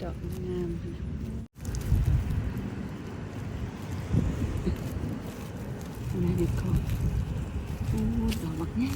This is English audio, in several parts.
ดอกงามๆนะอะไรเด็กก็โอ้ดอกบักใหญ่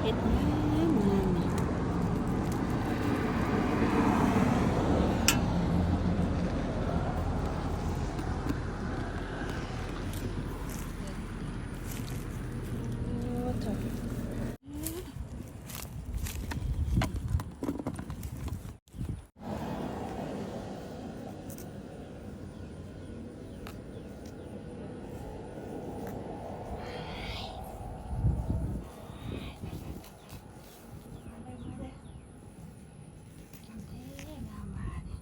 เห็ดงามงามนี่โอ้โถงามแท้งามว่านี่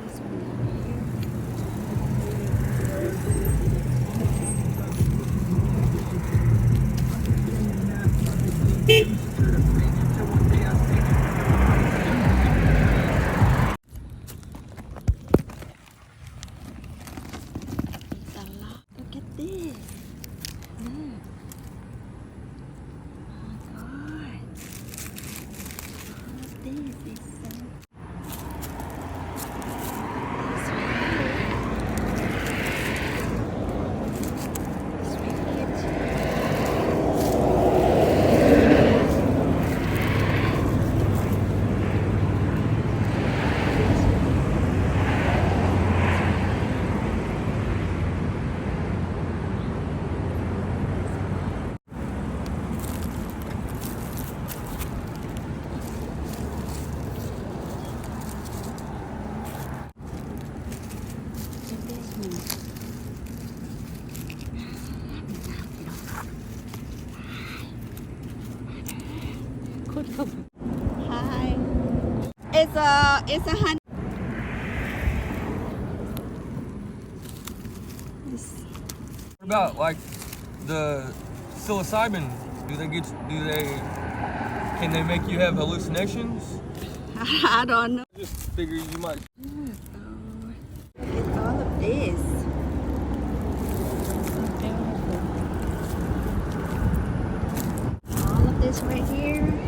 This one down here. It's a lot. Look at this. Look. Oh my God. This is so. Hi. It's a honey. What about like the psilocybin? Can they make you have hallucinations? I don't know. Just figure you might. Look at all of this. All of this right here.